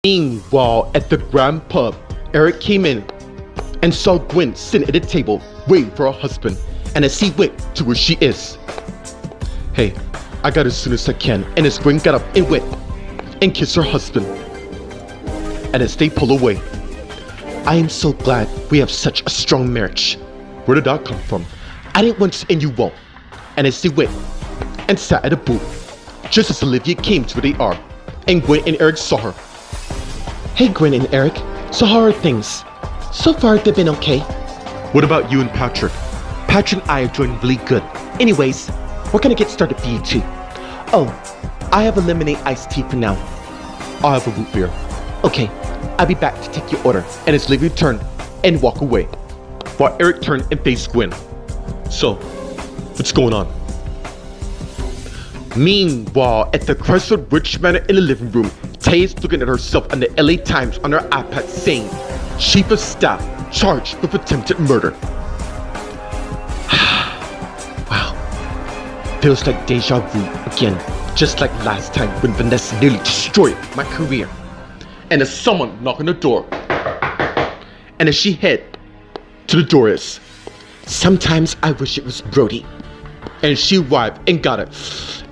Meanwhile, at the Grand Pub, Eric came in and saw Gwen sitting at a table waiting for her husband, and as he went to where she is, "Hey, I got as soon as I can," and as Gwen got up and went and kissed her husband, and as they pull away, "I am so glad we have such a strong marriage." Where did that come from? "I didn't once and you won't." And as they went and sat at a booth, just as Olivia came to where they are, and Gwen and Eric saw her. "Hey Gwen and Eric, so how are things?" "So far they've been okay." "What about you and Patrick?" "Patrick and I are doing really good. Anyways, we're gonna get started for you two." "Oh, I have a lemonade iced tea for now." "I'll have a root beer." "Okay, I'll be back to take your order." And as Olivia turned and walked away, while Eric turned and faced Gwen. "So, what's going on?" Meanwhile, at the Crestwood Rich Manor in the living room, Tay is looking at herself on the LA Times on her iPad saying, "Chief of Staff charged with attempted murder." Wow. Feels like deja vu again, just like last time when Vanessa nearly destroyed my career. And as someone knocked on the door, and as she head to the door is, "Sometimes I wish it was Brody." And she arrived and got it,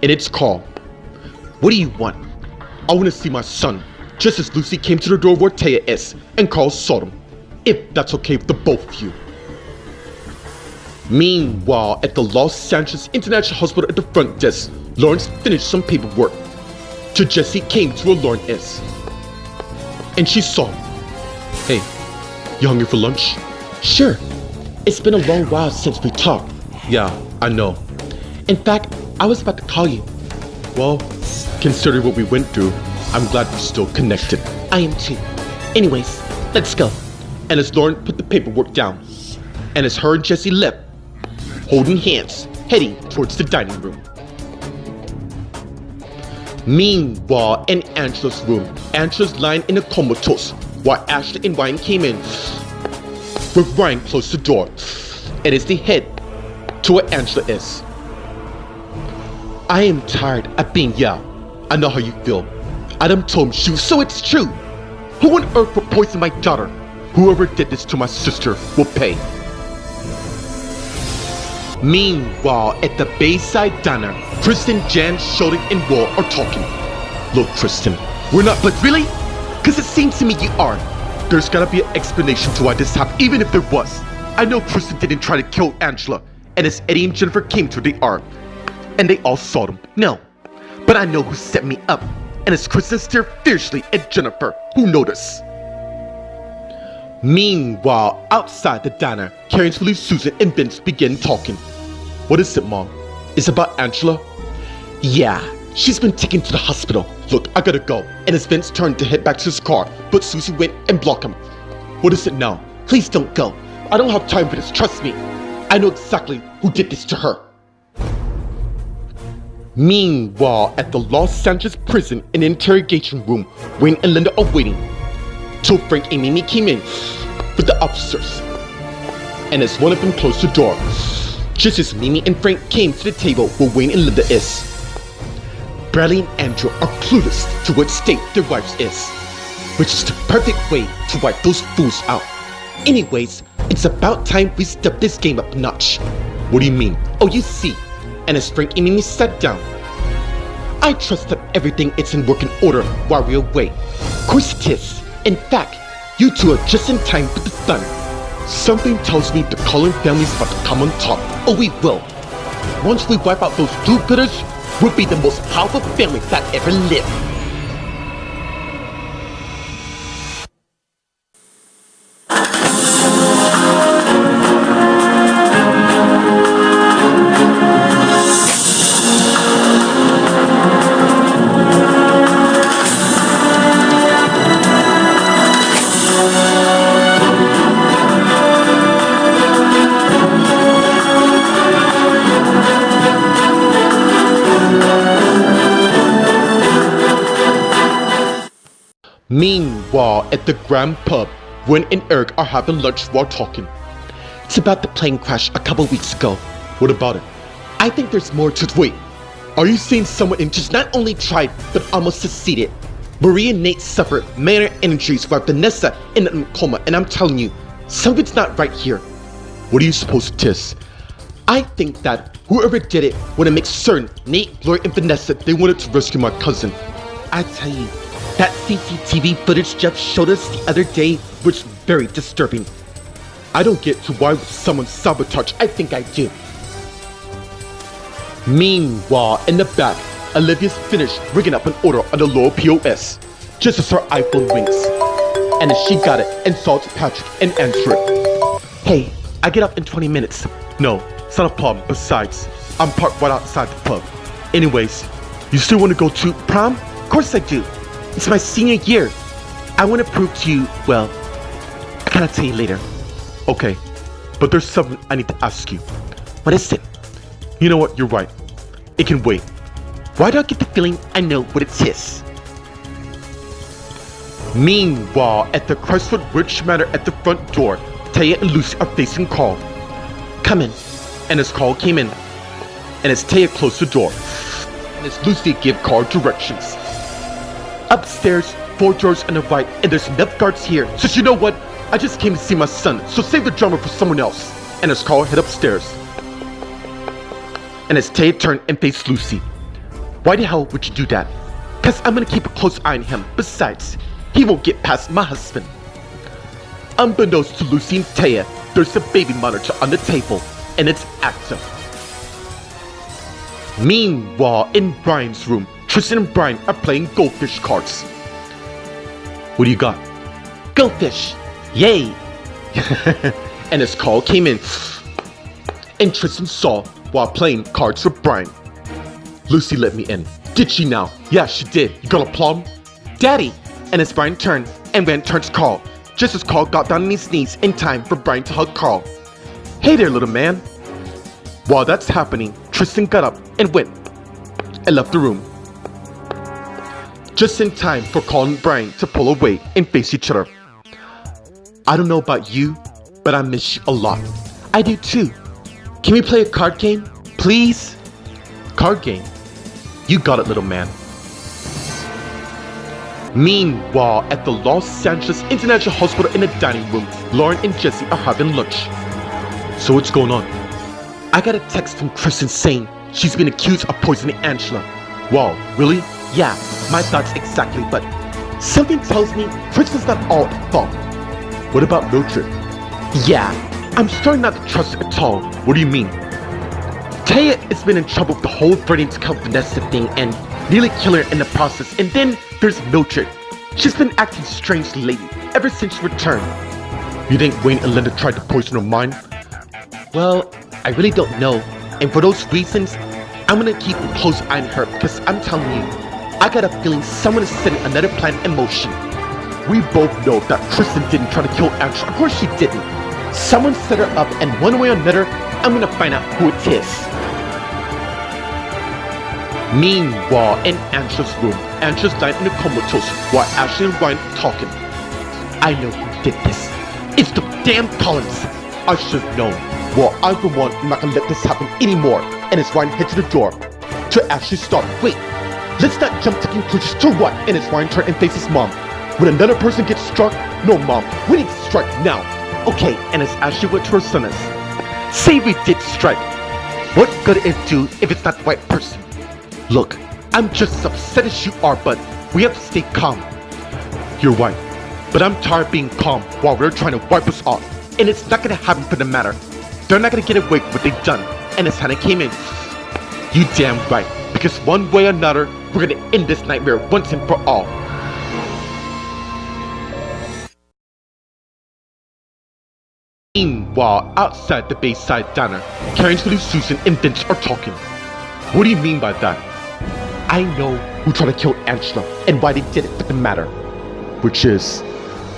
and it's called, "What do you want?" "I want to see my son," just as Lucy came to the door where Taya is, and Carl saw them, "if that's okay with the both of you." Meanwhile, at the Los Angeles International Hospital at the front desk, Lawrence finished some paperwork. To Jessie came to where Lauren is, and she saw him. "Hey, you hungry for lunch?" "Sure. It's been a long while since we talked." "Yeah, I know. In fact, I was about to call you." "Well, considering what we went through, I'm glad we're still connected." "I am too. Anyways, let's go." And as Lauren put the paperwork down, and as her and Jessie left, holding hands, heading towards the dining room. Meanwhile, in Angela's room, Angela's lying in a comatose, while Ashley and Ryan came in, with Ryan close the door, and as they head to where Angela is. "I am tired of being yelled. I know how you feel. Adam told me she, so it's true. Who on earth would poison my daughter? Whoever did this to my sister will pay." Meanwhile, at the Bayside Diner, Kristen, Jan, Sheldon, and Will are talking. "Look, Kristen, we're not, but really? Because it seems to me you are. There's gotta be an explanation to why this happened, even if there was. I know Kristen didn't try to kill Angela, and as Eddie and Jennifer came to the ark, and they all saw them. No, but I know who set me up." And as Kristen stared fiercely at Jennifer, who noticed. Meanwhile, outside the diner, Karen's Willie, Susan, and Vince begin talking. "What is it, Mom? Is it about Angela?" "Yeah, she's been taken to the hospital. Look, I gotta go." And as Vince turned to head back to his car, but Susie went and blocked him. "What is it now?" "Please don't go. I don't have time for this, trust me. I know exactly who did this to her." Meanwhile, at the Los Angeles prison in the interrogation room, Wayne and Linda are waiting till Frank and Mimi came in with the officers. And as one of them closed the door, just as Mimi and Frank came to the table where Wayne and Linda is, Bradley and Andrew are clueless to what state their wives is, which is the perfect way to wipe those fools out. Anyways, it's about time we step this game up a notch. "What do you mean?" "Oh, you see." And as Frank and Mimi sat down, "I trust that everything is in working order while we're away." "Of course it is. In fact, you two are just in time for the sun." "Something tells me the Cullen family's about to come on top." "Oh, we will. Once we wipe out those do-gooders, we'll be the most powerful family that ever lived." Meanwhile, at the Grand Pub, Gwen and Eric are having lunch while talking. "It's about the plane crash a couple weeks ago." "What about it?" "I think there's more to it." "Wait, are you saying someone in just not only tried, but almost succeeded?" Marie and Nate suffered minor injuries while Vanessa ended up in a coma, and I'm telling you, something's not right here. What are you supposed to tis? I think that whoever did it wanted to make certain Nate, Gloria, and Vanessa, they wanted to rescue my cousin. I tell you, that CCTV footage Jeff showed us the other day was very disturbing. I don't get to why would someone sabotage. I think I do. Meanwhile, in the back, Olivia's finished ringing up an order on the lower POS, just as her iPhone rings. And as she got it and saw it's Patrick and answered it. Hey, I get up in 20 minutes. No, it's not a problem. Besides, I'm parked right outside the pub. Anyways, you still want to go to prom? Of course I do. It's my senior year. I want to prove to you, well, I cannot tell you later. Okay, but there's something I need to ask you. What is it? You know what, you're right. It can wait. Why do I get the feeling I know what it is? Meanwhile, at the Crestwood Ridge Manor at the front door, Taya and Lucy are facing Carl. Come in. And as Carl came in, and as Taya closed the door, and as Lucy gave Carl directions. Upstairs, 4 doors on the right, and there's enough guards here. So you know what? I just came to see my son, so save the drama for someone else. And as Carl head upstairs, and as Taya turned and faced Lucy. Why the hell would you do that? Cause I'm gonna keep a close eye on him. Besides, he won't get past my husband. Unbeknownst to Lucy and Taya, there's a baby monitor on the table, and it's active. Meanwhile, in Brian's room, Tristan and Brian are playing goldfish cards. What do you got? Goldfish! Yay! And as Carl came in, and Tristan saw while playing cards with Brian. Lucy let me in. Did she now? Yeah, she did. You got a problem? Daddy! And as Brian turned, and then turned to Carl, just as Carl got down on his knees in time for Brian to hug Carl. Hey there, little man. While that's happening, Tristan got up and went and left the room. Just in time for Carl and Brian to pull away and face each other. I don't know about you, but I miss you a lot. I do too. Can we play a card game, please? Card game? You got it, little man. Meanwhile, at the Los Angeles International Hospital in the dining room, Lauren and Jesse are having lunch. So what's going on? I got a text from Kristen saying she's been accused of poisoning Angela. Wow, really? Yeah, my thoughts exactly, but something tells me Kristen's not all at fault. What about Mildred? Yeah, I'm starting not to trust her at all. What do you mean? Taya has been in trouble with the whole threatening to kill Vanessa thing and nearly kill her in the process. And then there's Mildred. She's been acting strangely lately, ever since she returned. You think Wayne and Linda tried to poison her mind? Well, I really don't know. And for those reasons, I'm gonna keep a close eye on her because I'm telling you, I got a feeling someone is setting another plan in motion. We both know that Kristen didn't try to kill Angela. Of course she didn't. Someone set her up, and one way or another, I'm gonna find out who it is. Meanwhile, in Angela's room, Angela's lying in a comatose while Ashley and Ryan are talking. I know who did this. It's the damn Collins. I should have known. Well, I for one am not gonna let this happen anymore. And as Ryan heads to the door, to Ashley start. Wait, let's not jump to conclusions. To what? And as Ryan turns and faces Mom. When another person gets struck, no Mom, we need to strike now. Okay, and as Ashley went to her son is, say we did strike. What good it do if it's not the right person? Look, I'm just as upset as you are, but we have to stay calm. You're right, but I'm tired of being calm while they're trying to wipe us off. And it's not gonna happen for the matter. They're not gonna get away with what they've done. And as Hannah came in, you damn right, because one way or another, we're gonna end this nightmare once and for all. Meanwhile, outside the Bayside Diner, Karen's little Susan and Vince are talking. What do you mean by that? I know who tried to kill Angela and why they did it for the matter. Which is,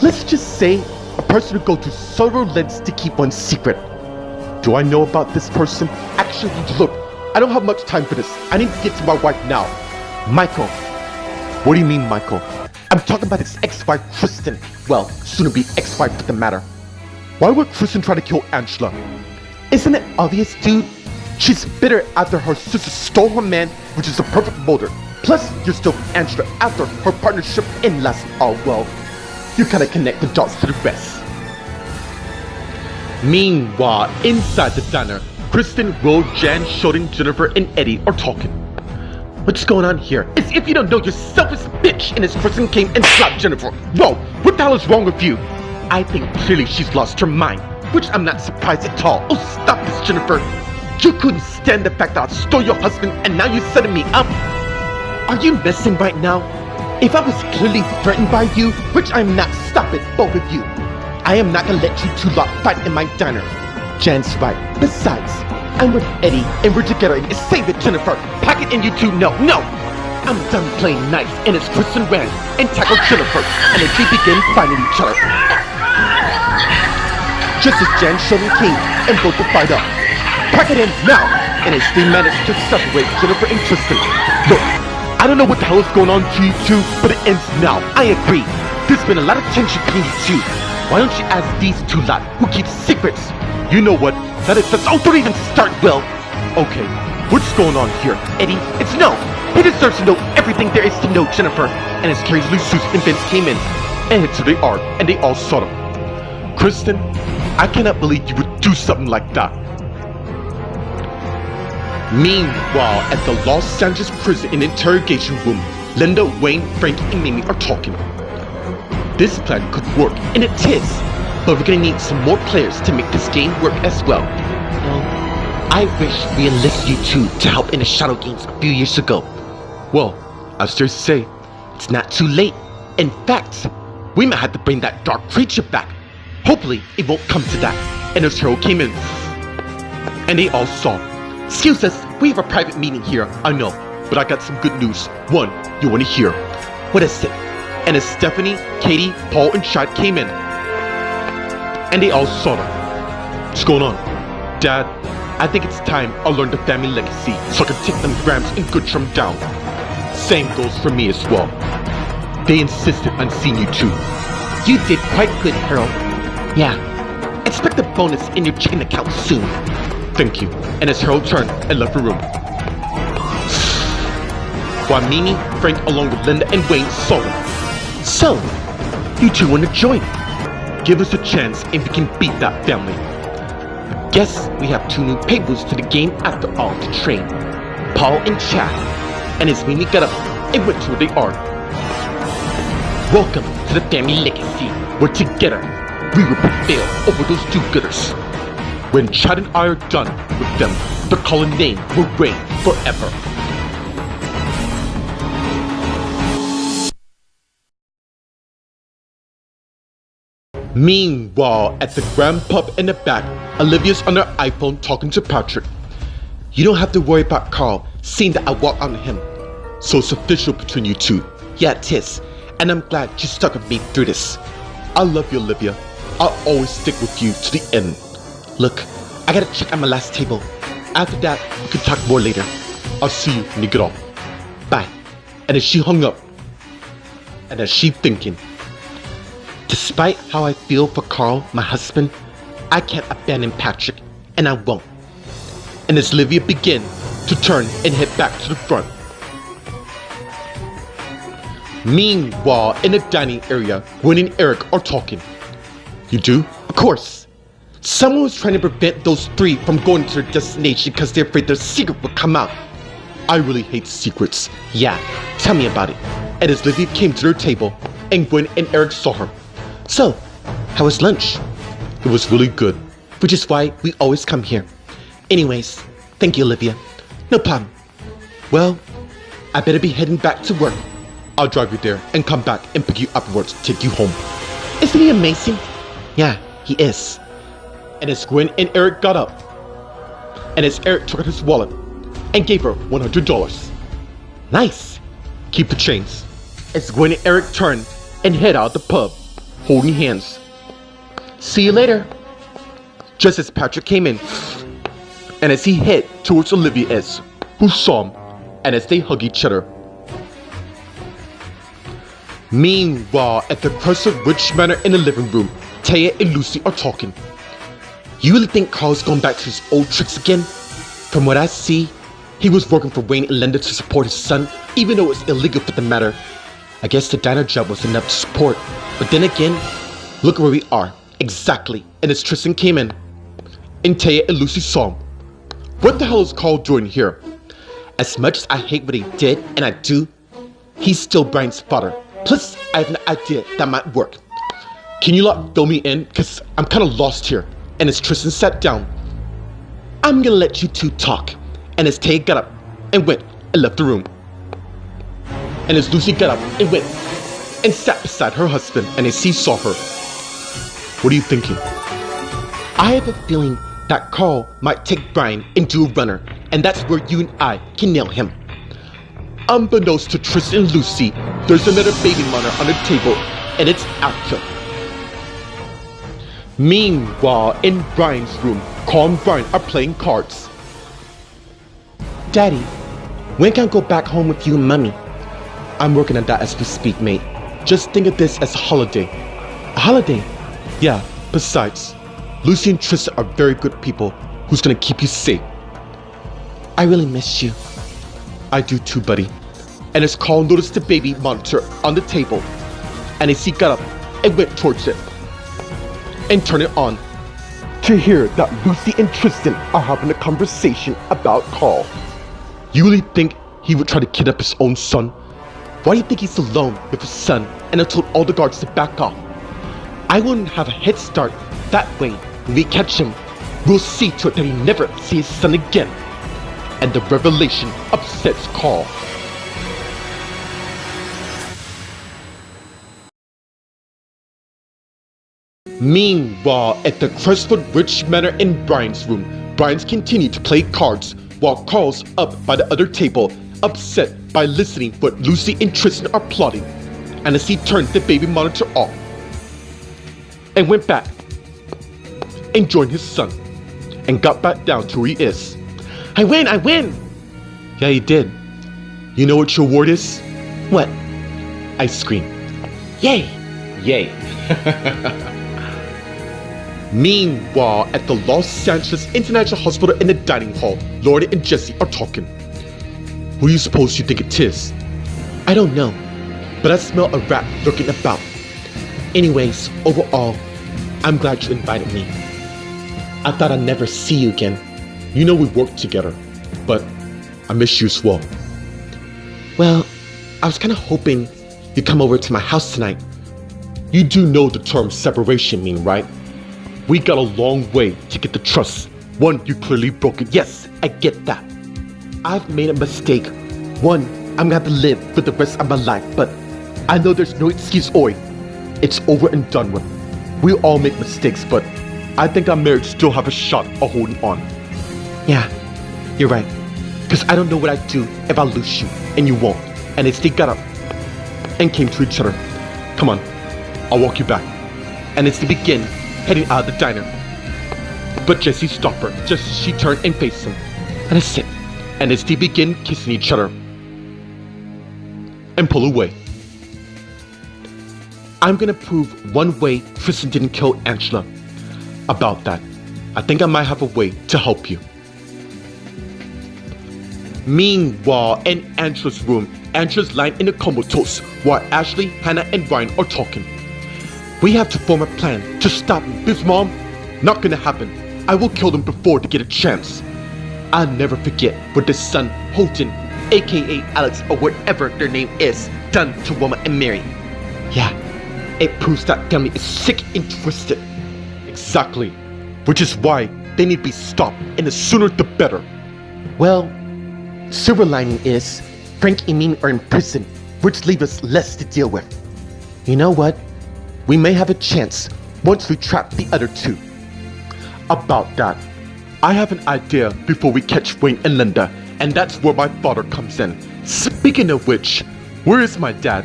let's just say, a person who goes to several lengths to keep one secret. Do I know about this person? Actually, look, I don't have much time for this. I need to get to my wife now. Michael. What do you mean, Michael? I'm talking about his ex-wife, Kristen. Well, soon-to-be ex-wife for the matter. Why would Kristen try to kill Angela? Isn't it obvious, dude? She's bitter after her sister stole her man, which is a perfect motive. Plus, you're still with Angela after her partnership in last all well. You kinda connect the dots to the rest. Meanwhile, inside the diner, Kristen, Will, Jan, Sheldon, Jennifer, and Eddie are talking. What's going on here? As if you don't know, you're selfish bitch, and as Kristen came and slapped Jennifer. Whoa, what the hell is wrong with you? I think clearly she's lost her mind, which I'm not surprised at all. Oh, stop this, Jennifer. You couldn't stand the fact that I stole your husband, and now you're setting me up. Are you messing right now? If I was clearly threatened by you, which I'm not, stop it, both of you. I am not gonna let you two lot fight in my diner. Jan's right. Besides, I'm with Eddie, and we're together. Save it, Jennifer. Pack it in, you two. No. I'm done playing nice, and it's Kristen ran and tackled Jennifer, and as they begin fighting each other. Just as Jan, Sheldon came and broke the fight up. Pack it in now, and as they managed to separate Jennifer and Kristen. Look, I don't know what the hell is going on to you two, but it ends now. I agree. There's been a lot of tension between you two. Why don't you ask these two lot who keep secrets? You know what? That is such. Oh, don't even start, Will. Okay, what's going on here? Eddie, it's no. He deserves to know everything there is to know, Jennifer. And as crazily Susan and Vince came in and hit to the art, and they all saw them. Kristen, I cannot believe you would do something like that. Meanwhile, at the Los Angeles prison in interrogation room, Linda, Wayne, Frank, and Mimi are talking. This plan could work, and it is, but we're gonna need some more players to make this game work as well. Well, I wish we enlisted you two to help in the Shadow Games a few years ago. Well, I was dare to say, it's not too late. In fact, we might have to bring that dark creature back. Hopefully, it won't come to that. And as Harold came in, and they all saw. Excuse us, we have a private meeting here, I know, but I got some good news. One, you want to hear. What is it? And as Stephanie, Katie, Paul, and Chad came in, and they all saw them. What's going on? Dad, I think it's time I learned the family legacy so I can take them grams and Guttram down. Same goes for me as well. They insisted on seeing you too. You did quite good, Harold. Yeah. Expect a bonus in your chicken account soon. Thank you. And as Harold turned and left the room, while Mimi, Frank, along with Linda and Wayne saw them. So, you two want to join? Give us a chance and we can beat that family. Guess we have two new papers to the game after all to train. Paul and Chad. And as Mimi got up and went to where they are. Welcome to the family legacy, where together we will prevail over those do-gooders. When Chad and I are done with them, the calling name will reign forever. Meanwhile, at the Grand Pub in the back, Olivia's on her iPhone talking to Patrick. You don't have to worry about Carl, seeing that I walked on him. So it's official between you two. Yeah, it is. And I'm glad you stuck with me through this. I love you, Olivia. I'll always stick with you to the end. Look, I gotta check out my last table. After that, we can talk more later. I'll see you when you get off. Bye. And as she hung up, and as she thinking, despite how I feel for Carl, my husband, I can't abandon Patrick, and I won't. And as Olivia began to turn and head back to the front. Meanwhile, in the dining area, Gwen and Eric are talking. You do? Of course. Someone was trying to prevent those three from going to their destination because they're afraid their secret would come out. I really hate secrets. Yeah, tell me about it. And as Olivia came to their table, and Gwen and Eric saw her. So, how was lunch? It was really good, which is why we always come here. Anyways, thank you, Olivia. No problem. Well, I better be heading back to work. I'll drive you there and come back and pick you up afterwards to take you home. Isn't he amazing? Yeah, he is. And as Gwen and Eric got up, and as Eric took out his wallet and gave her $100. Nice. Keep the change. As Gwen and Eric turned and head out the pub, holding hands. See you later. Just as Patrick came in, and as he head towards Olivia S., who saw him, and as they hug each other. Meanwhile, at the Crescent Ridge Manor in the living room, Taya and Lucy are talking. You really think Carl's gone back to his old tricks again? From what I see, He was working for Wayne and Linda to support his son, even though it was illegal for the matter. I guess the diner job was enough to support. But then again, look where we are. Exactly. And as Tristan came in, and Taya and Lucy saw him. What the hell is Carl doing here? As much as I hate what he did, and I do, he's still Brian's father. Plus, I have an idea that might work. Can you lot fill me in? Cause I'm kinda lost here. And as Tristan sat down, I'm gonna let you two talk. And as Taya got up and went and left the room. And as Lucy got up and went and sat beside her husband, and as he saw her. What are you thinking? I have a feeling that Carl might take Brian and do a runner, and that's where you and I can nail him. Unbeknownst to Tristan and Lucy, there's another baby monitor on the table, and it's active. Meanwhile, in Brian's room, Carl and Brian are playing cards. Daddy, when can I go back home with you and Mommy? I'm working on that as we speak, mate. Just think of this as a holiday. A holiday? Yeah, besides, Lucy and Tristan are very good people who's gonna keep you safe. I really miss you. I do too, buddy. And as Carl noticed the baby monitor on the table, and as he got up and went towards it, and turned it on, to hear that Lucy and Tristan are having a conversation about Carl. You really think he would try to kidnap his own son? Why do you think he's alone with his son and have told all the guards to back off? I wouldn't have a head start. That way, when we catch him, we'll see to it that he never sees his son again. And the revelation upsets Carl. Meanwhile, at the Crestwood Ridge Manor in Brian's room, Brian's continued to play cards while Carl's up by the other table, upset by listening what Lucy and Tristan are plotting. And as he turned the baby monitor off and went back and joined his son and got back down to where he is. I win! I win! Yeah, you did. You know what your award is? What? Ice cream. Yay! Yay. Meanwhile, at the Los Angeles International Hospital in the dining hall, Lorna and Jesse are talking. Who do you suppose you think it is? I don't know, but I smell a rat lurking about. Anyways, overall, I'm glad you invited me. I thought I'd never see you again. You know we worked together, but I miss you as well. Well, I was kind of hoping you'd come over to my house tonight. You do know the term separation mean, right? We got a long way to get the trust. One, you clearly broke it. Yes, I get that. I've made a mistake. One, I'm gonna have to live for the rest of my life, but I know there's no excuse, oi. It's over and done with. We all make mistakes, but I think our marriage still have a shot of holding on. Yeah, you're right. Cause I don't know what I'd do if I lose you, and you won't. And as they got up and came to each other, come on, I'll walk you back. And as they begin heading out of the diner, but Jesse stopped her just as she turned and faced him. And that's it. And as they begin kissing each other and pull away. I'm gonna prove one way Tristan didn't kill Angela. About that, I think I might have a way to help you. Meanwhile, in Angela's room, Angela's lying in a comatose while Ashley, Hannah, and Ryan are talking. We have to form a plan to stop him. This mom, not gonna happen. I will kill them before they get a chance. I'll never forget what the son, Holton, aka Alex or whatever their name is, done to Wilma and Mary. Yeah, it proves that family is sick and twisted. Exactly. Which is why they need to be stopped, and the sooner the better. Well, silver lining is Frank and Mimi are in prison, which leaves us less to deal with. You know what? We may have a chance once we trap the other two. About that, I have an idea before we catch Wayne and Linda, and that's where my father comes in. Speaking of which, where is my dad?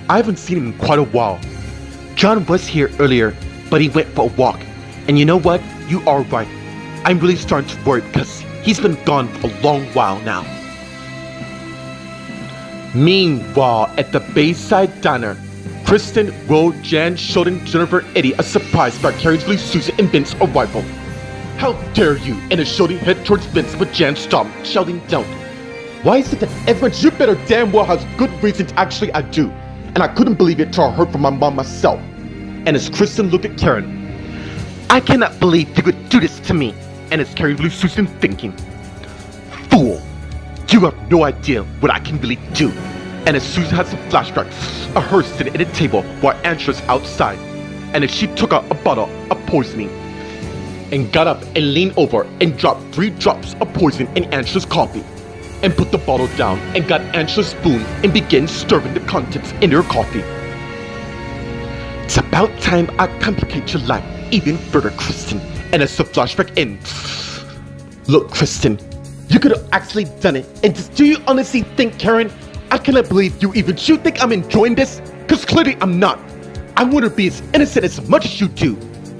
I haven't seen him in quite a while. John was here earlier, but he went for a walk. And you know what? You are right. I'm really starting to worry because he's been gone for a long while now. Meanwhile, at the Bayside Diner, Kristen, Will, Jan, Sheldon, Jennifer, and Eddie are surprised by Carrie's, Susan, and Vince's arrival. How dare you! And as Sheldon head towards Vince, but Jan stopped. Sheldon, don't. Why is it that everyone you better damn well has good reasons? Actually, I do. And I couldn't believe it till I heard from my mom myself. And as Kristen looked at Karen, I cannot believe you could do this to me. And as Karen blew Susan thinking, fool, you have no idea what I can really do. And as Susan has a flashback of her sitting at a table while Angela's outside, and as she took out a bottle of poisoning and got up and leaned over and dropped 3 drops of poison in Angela's coffee and put the bottle down and got Angela's spoon and began stirring the contents in her coffee. It's about time I complicate your life even further, Kristen. And as the flashback ends, look, Kristen, you could have actually done it. And do you honestly think, Karen, I cannot believe you even. You think I'm enjoying this? Because clearly I'm not. I want to be as innocent as much as you do.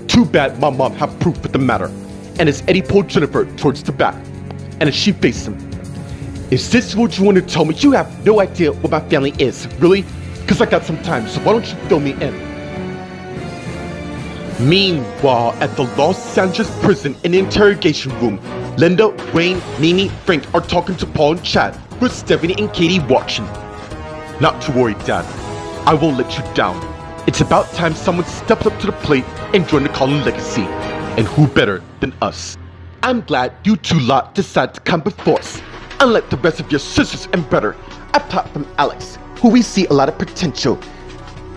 Too bad my mom have proof of the matter. And as Eddie pulled Jennifer towards the back, and as she faced him, is this what you want to tell me? You have no idea what my family is, really? Because I got some time, so why don't you fill me in? Meanwhile, at the Los Angeles prison in the interrogation room, Linda, Wayne, Mimi, Frank are talking to Paul and Chad, with Stephanie and Katie watching. Not to worry, Dad. I won't let you down. It's about time someone steps up to the plate and join the Cullen legacy. And who better than us? I'm glad you two lot decided to come before us. Unlike the rest of your sisters and brother, apart from Alex, who we see a lot of potential.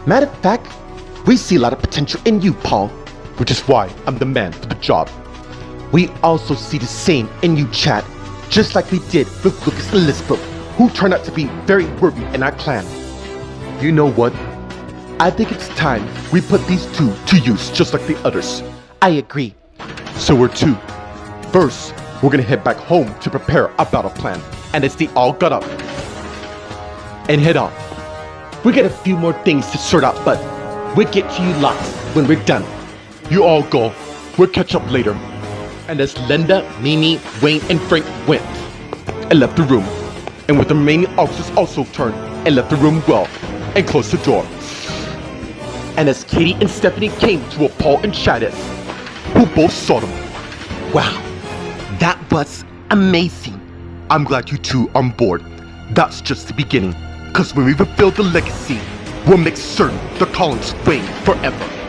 Matter of fact, we see a lot of potential in you, Paul, which is why I'm the man for the job. We also see the same in you, Chad, just like we did with Lucas and Elizabeth, who turned out to be very worthy in our clan. You know what? I think it's time we put these two to use just like the others. I agree. So we're two. First, we're gonna head back home to prepare a battle plan. And as they all got up and head off, we got a few more things to sort out, but we'll get to you lots when we're done. You all go. We'll catch up later. And as Linda, Mimi, Wayne, and Frank went and left the room, and with the remaining officers also turned and left the room well and closed the door. And as Katie and Stephanie came to where Paul and Chad is, who both saw them. Wow, that was amazing. I'm glad you two are on board. That's just the beginning, because when we fulfill the legacy, we'll make certain the Cullens reign forever.